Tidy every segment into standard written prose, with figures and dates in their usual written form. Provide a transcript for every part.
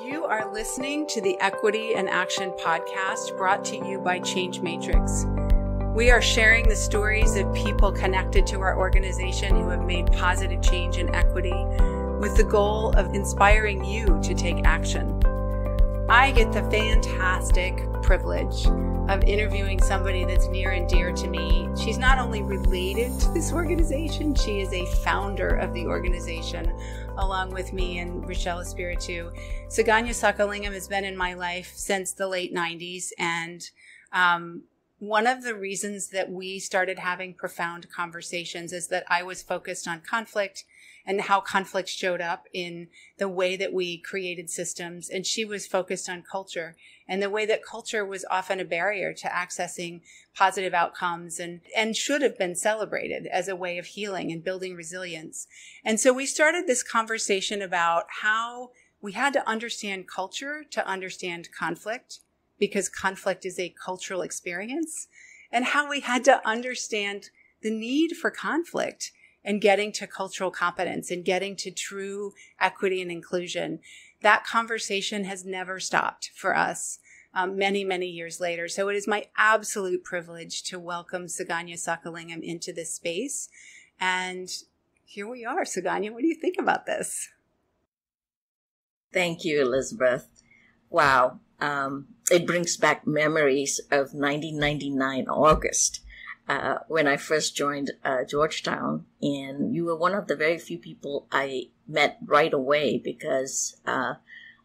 You are listening to the Equity and Action podcast brought to you by Change Matrix. We are sharing the stories of people connected to our organization who have made positive change in equity with the goal of inspiring you to take action. I get the fantastic privilege of interviewing somebody that's near and dear to me. She's not only related to this organization, she is a founder of the organization, along with me and Rochelle Espiritu. Suganya Sockalingam has been in my life since the late 90s, and one of the reasons that we started having profound conversations is that I was focused on conflict and how conflict showed up in the way that we created systems. And she was focused on culture and the way that culture was often a barrier to accessing positive outcomes and should have been celebrated as a way of healing and building resilience. And so we started this conversation about how we had to understand culture to understand conflict, because conflict is a cultural experience, and how we had to understand the need for conflict and getting to cultural competence and getting to true equity and inclusion. That conversation has never stopped for us many, many years later. So it is my absolute privilege to welcome Suganya Sockalingam into this space. And here we are. Suganya, what do you think about this? Thank you, Elizabeth. Wow. It brings back memories of 1999 August. When I first joined Georgetown, and you were one of the very few people I met right away because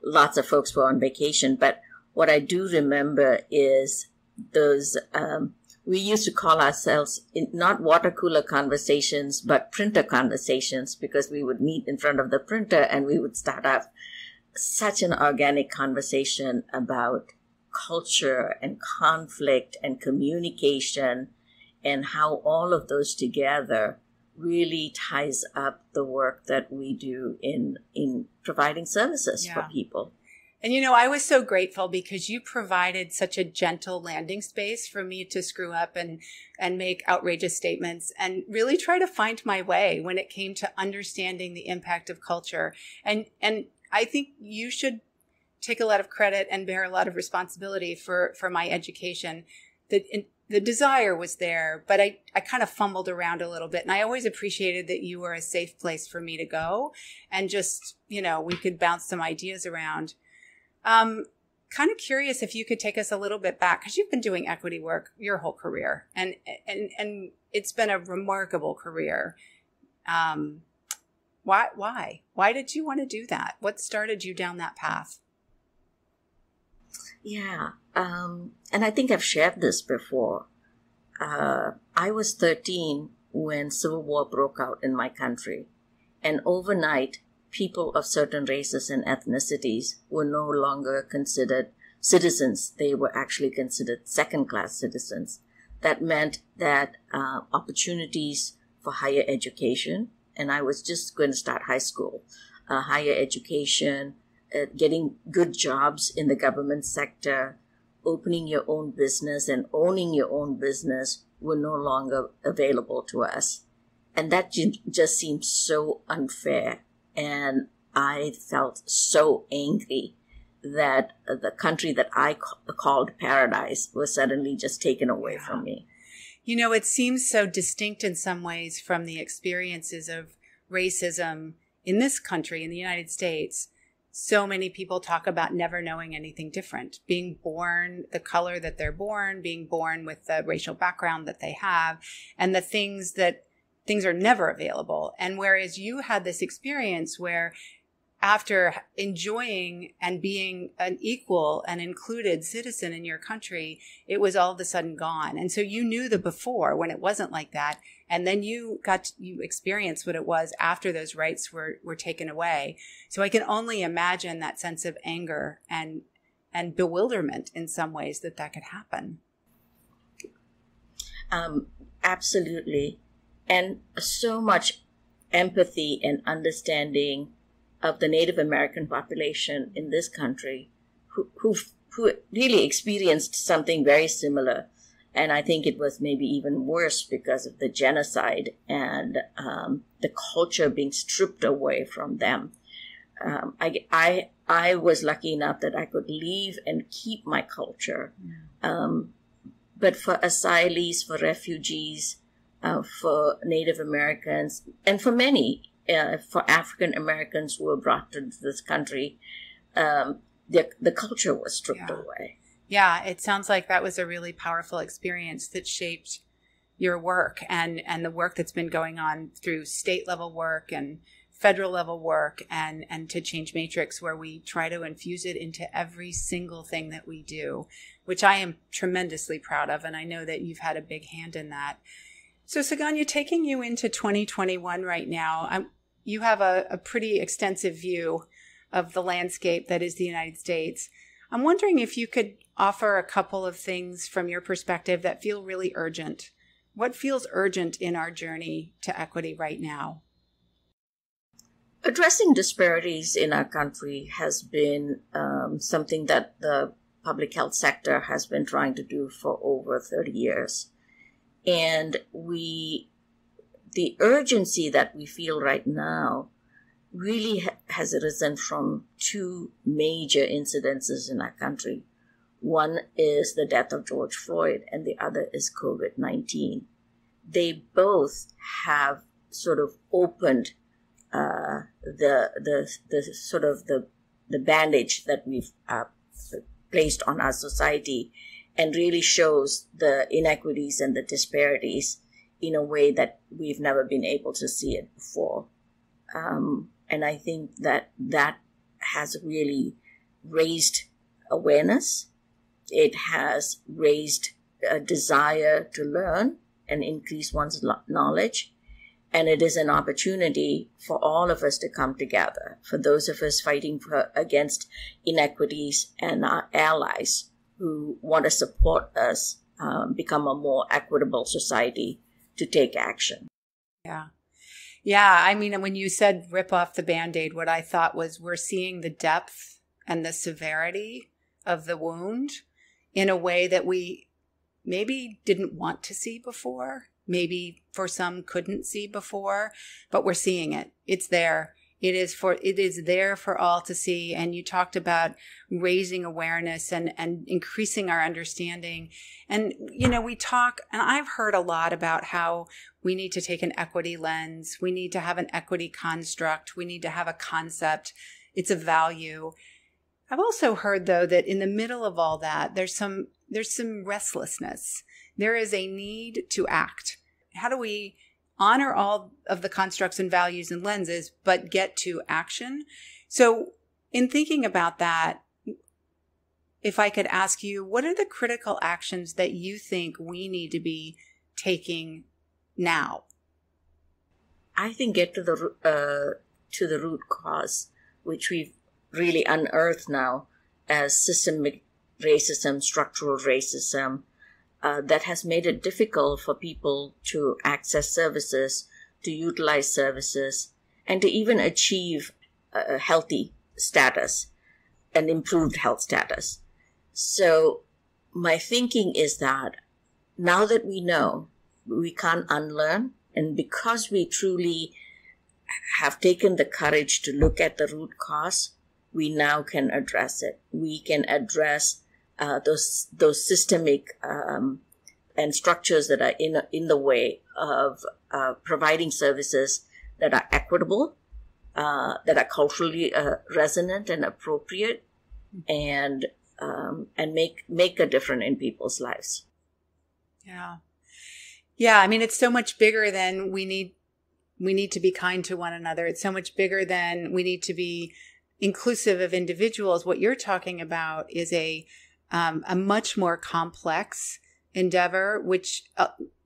lots of folks were on vacation. But what I do remember is those, we used to call ourselves not water cooler conversations, but printer conversations, because we would meet in front of the printer and we would start up such an organic conversation about culture and conflict and communication, and how all of those together really ties up the work that we do in providing services for people. And, you know, I was so grateful because you provided such a gentle landing space for me to screw up and make outrageous statements and really try to find my way when it came to understanding the impact of culture. And I think you should take a lot of credit and bear a lot of responsibility for my education. The desire was there, but I kind of fumbled around a little bit. And I always appreciated that you were a safe place for me to go and just, you know, we could bounce some ideas around. Kind of curious if you could take us a little bit back, because you've been doing equity work your whole career, and it's been a remarkable career. Why? Why did you want to do that? What started you down that path? Yeah. And I think I've shared this before. I was 13 when Civil War broke out in my country. And overnight, people of certain races and ethnicities were no longer considered citizens. They were actually considered second-class citizens. That meant that opportunities for higher education, and I was just going to start high school, higher education, getting good jobs in the government sector, opening your own business and owning your own business were no longer available to us. And that just seemed so unfair. And I felt so angry that the country that I called paradise was suddenly just taken away from me. You know, it seems so distinct in some ways from the experiences of racism in this country, in the United States. So many people talk about never knowing anything different, being born the color that they're born, being born with the racial background that they have, and the things are never available. And whereas you had this experience where after enjoying and being an equal and included citizen in your country, it was all of a sudden gone. And so you knew the before when it wasn't like that. And then you experienced what it was after those rights were taken away. So I can only imagine that sense of anger and bewilderment in some ways that could happen. Absolutely. And so much empathy and understanding of the Native American population in this country who really experienced something very similar. And I think it was maybe even worse because of the genocide and the culture being stripped away from them. I was lucky enough that I could leave and keep my culture. But for asylees, for refugees, for Native Americans, and for many, for African Americans who were brought to this country, the culture was stripped away. Yeah, it sounds like that was a really powerful experience that shaped your work and the work that's been going on through state level work and federal level work and to Change Matrix, where we try to infuse it into every single thing that we do, which I am tremendously proud of. And I know that you've had a big hand in that. So Suganya, taking you into 2021 right now, you have a pretty extensive view of the landscape that is the United States. I'm wondering if you could offer a couple of things from your perspective that feel really urgent. What feels urgent in our journey to equity right now? Addressing disparities in our country has been something that the public health sector has been trying to do for over 30 years. And the urgency that we feel right now really has arisen from two major incidences in our country. One is the death of George Floyd, and the other is COVID-19. They both have sort of opened the bandage that we've placed on our society, and really shows the inequities and the disparities in a way that we've never been able to see it before. And I think that has really raised awareness. It has raised a desire to learn and increase one's knowledge. And it is an opportunity for all of us to come together, for those of us fighting against inequities and our allies who want to support us become a more equitable society to take action. Yeah. Yeah. I mean, when you said rip off the Band-Aid, what I thought was we're seeing the depth and the severity of the wound in a way that we maybe didn't want to see before. Maybe for some couldn't see before, but we're seeing it. It's there. It is there for all to see. And you talked about raising awareness and increasing our understanding. And, we talk, and I've heard a lot about how we need to take an equity lens. We need to have an equity construct. We need to have a concept. It's a value. I've also heard, though, that in the middle of all that, there's some restlessness. There is a need to act. How do we honor all of the constructs and values and lenses, but get to action? So in thinking about that, if I could ask you, what are the critical actions that you think we need to be taking now? I think get to the root cause, which we've really unearthed now as systemic racism, structural racism, that has made it difficult for people to access services, to utilize services, and to even achieve a healthy status, an improved health status. So my thinking is that now that we know, we can't unlearn, and because we truly have taken the courage to look at the root cause, we now can address it. We can address those systemic and structures that are in the way of providing services that are equitable, that are culturally resonant and appropriate, and make a difference in people's lives. Yeah. I mean, it's so much bigger than we need to be kind to one another. It's so much bigger than we need to be inclusive of individuals. What you're talking about is a much more complex endeavor, which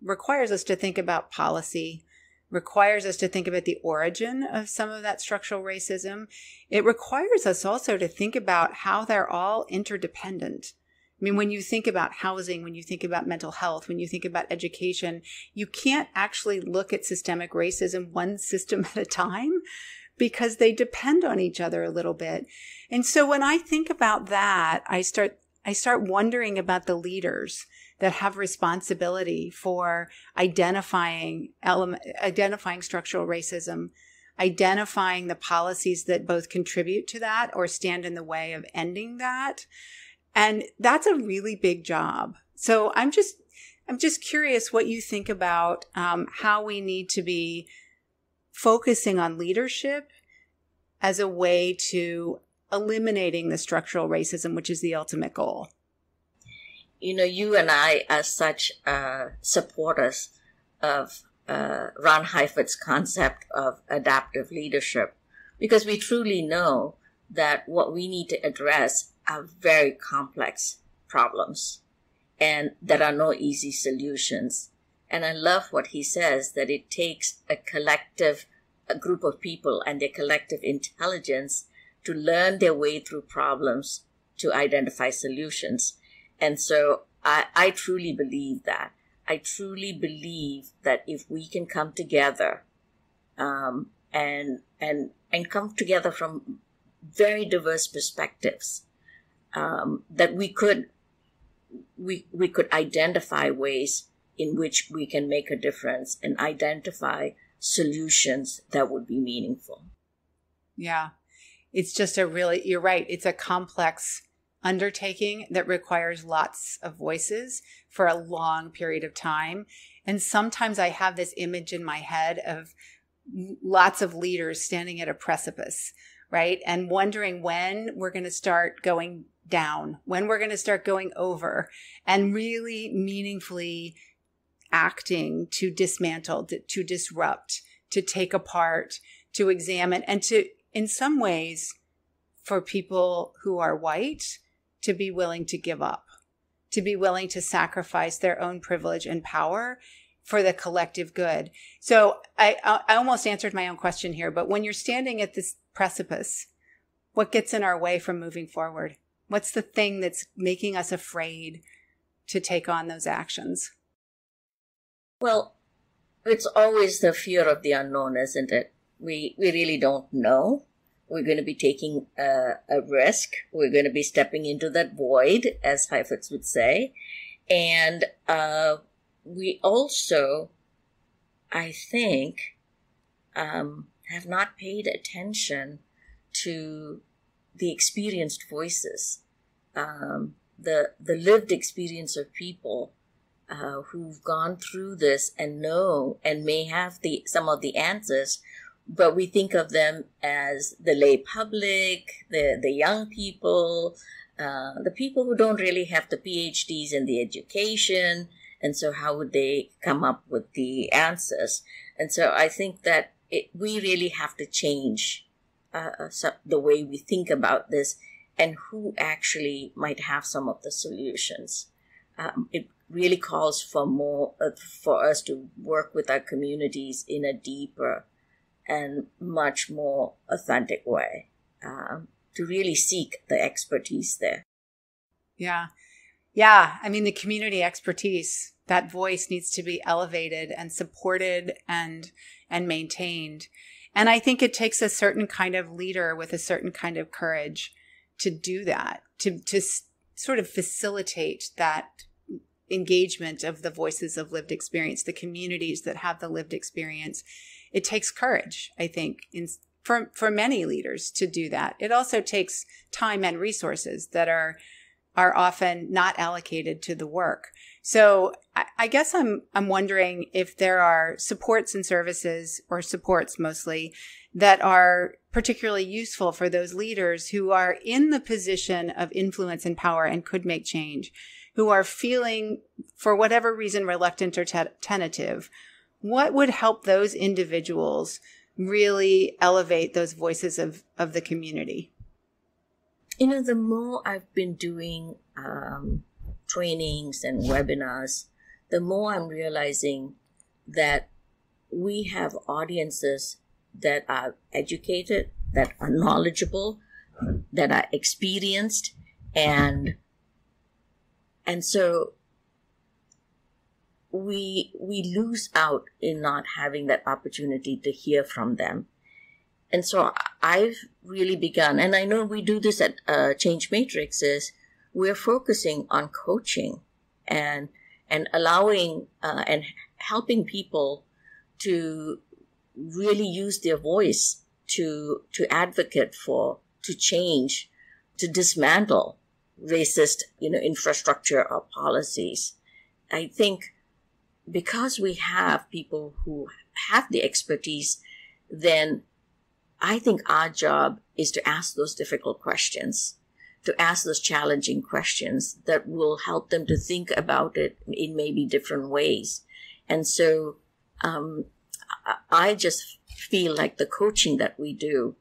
requires us to think about policy, requires us to think about the origin of some of that structural racism. It requires us also to think about how they're all interdependent. I mean, when you think about housing, when you think about mental health, when you think about education, you can't actually look at systemic racism one system at a time, because they depend on each other a little bit. And so when I think about that, I start wondering about the leaders that have responsibility for identifying structural racism, identifying the policies that both contribute to that or stand in the way of ending that. And that's a really big job. So I'm just curious what you think about how we need to be focusing on leadership as a way to eliminating the structural racism, which is the ultimate goal. You know, you and I are such supporters of Ron Heifetz's concept of adaptive leadership, because we truly know that what we need to address are very complex problems and there are no easy solutions. And I love what he says, that it takes a group of people and their collective intelligence to learn their way through problems to identify solutions. And so I truly believe that. I truly believe that if we can come together and come together from very diverse perspectives, that we could identify ways in which we can make a difference and identify solutions that would be meaningful. Yeah. It's just you're right. It's a complex undertaking that requires lots of voices for a long period of time. And sometimes I have this image in my head of lots of leaders standing at a precipice, right? And wondering when we're going to start going down, when we're going to start going over, and really meaningfully acting to dismantle, to disrupt, to take apart, to examine, and to, in some ways, for people who are white, to be willing to give up, to be willing to sacrifice their own privilege and power for the collective good. So I almost answered my own question here, but when you're standing at this precipice, what gets in our way from moving forward? What's the thing that's making us afraid to take on those actions? Well, it's always the fear of the unknown, isn't it? We really don't know. We're going to be taking a risk. We're going to be stepping into that void, as Heifetz would say. And we also, I think, have not paid attention to the experienced voices, the lived experience of people who've gone through this and know and may have some of the answers, but we think of them as the lay public, the young people, the people who don't really have the PhDs in the education. And so how would they come up with the answers? And so I think that we really have to change the way we think about this and who actually might have some of the solutions. It really calls for more for us to work with our communities in a deeper and much more authentic way, to really seek the expertise there. Yeah. Yeah. I mean, the community expertise, that voice needs to be elevated and supported and maintained. And I think it takes a certain kind of leader with a certain kind of courage to do that, to sort of facilitate that engagement of the voices of lived experience, the communities that have the lived experience. It takes courage, I think, for many leaders to do that. It also takes time and resources that are often not allocated to the work. So I guess I'm wondering if there are supports and services, or supports mostly, that are particularly useful for those leaders who are in the position of influence and power and could make change, who are feeling, for whatever reason, reluctant or tentative. What would help those individuals really elevate those voices of the community? You know, the more I've been doing trainings and webinars, the more I'm realizing that we have audiences that are educated, that are knowledgeable, that are experienced, and so we lose out in not having that opportunity to hear from them. And so I've really begun, and I know we do this at Change Matrix, is we're focusing on coaching and allowing and helping people to really use their voice to advocate for, to change, to dismantle racist, infrastructure or policies. I think because we have people who have the expertise, then I think our job is to ask those difficult questions, to ask those challenging questions that will help them to think about it in maybe different ways. And so I just feel like the coaching that we do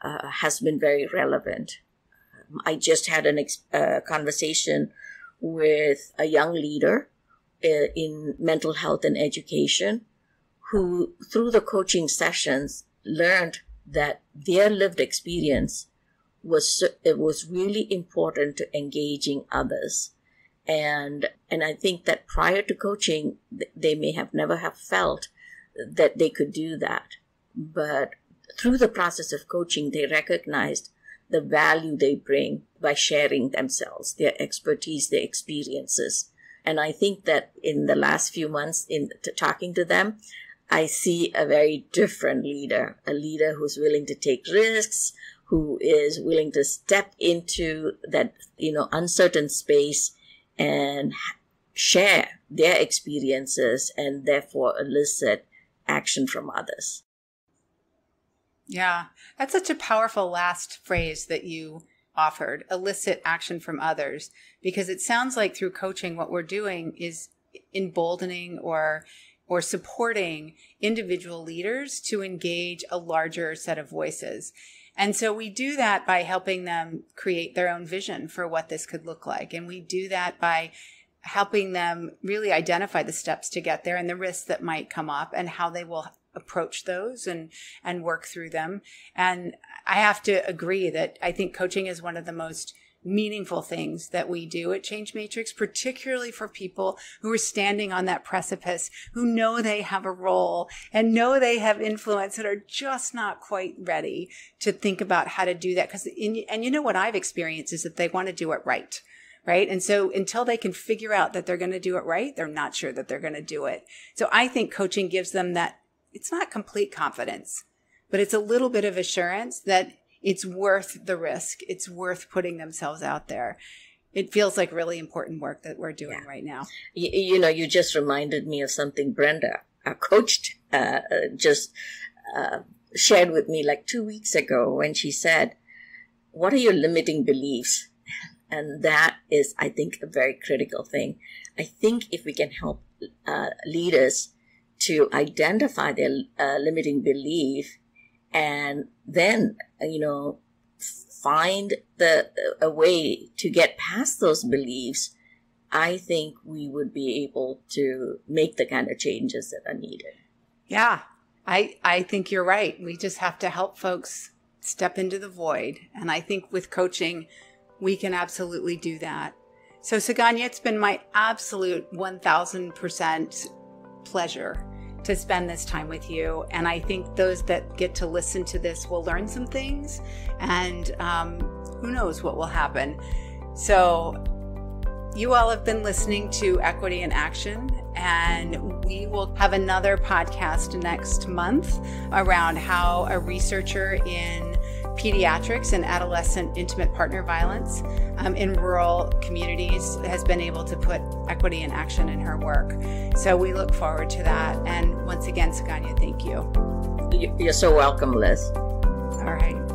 has been very relevant. I just had a conversation with a young leader in mental health and education who, through the coaching sessions, learned that their lived experience was really important to engaging others. And I think that prior to coaching, they may have never have felt that they could do that. But through the process of coaching, they recognized the value they bring by sharing themselves, their expertise, their experiences. And I think that in the last few months, in talking to them, I see a very different leader, a leader who's willing to take risks, who is willing to step into that, uncertain space and share their experiences and therefore elicit action from others. Yeah, that's such a powerful last phrase that you offered, elicit action from others, because it sounds like through coaching, what we're doing is emboldening or supporting individual leaders to engage a larger set of voices. And so we do that by helping them create their own vision for what this could look like. And we do that by helping them really identify the steps to get there and the risks that might come up and how they will approach those and work through them. And I have to agree that I think coaching is one of the most meaningful things that we do at Change Matrix, particularly for people who are standing on that precipice, who know they have a role and know they have influence and are just not quite ready to think about how to do that. And what I've experienced is that they want to do it right. Right. And so until they can figure out that they're going to do it right, they're not sure that they're going to do it. So I think coaching gives them that. It's not complete confidence, but it's a little bit of assurance that it's worth the risk. It's worth putting themselves out there. It feels like really important work that we're doing right now. You just reminded me of something Brenda, our coach, just shared with me like 2 weeks ago when she said, "What are your limiting beliefs?" And that is, I think, a very critical thing. I think if we can help leaders to identify their limiting belief and then, find a way to get past those beliefs, I think we would be able to make the kind of changes that are needed. Yeah, I think you're right. We just have to help folks step into the void. And I think with coaching, we can absolutely do that. So Suganya, it's been my absolute 1000% pleasure to spend this time with you. And I think those that get to listen to this will learn some things, and who knows what will happen. So you all have been listening to Equity in Action, and we will have another podcast next month around how a researcher in pediatrics and adolescent intimate partner violence in rural communities has been able to put equity in action in her work. So we look forward to that. And once again, Suganya, thank you. You're so welcome, Liz. All right.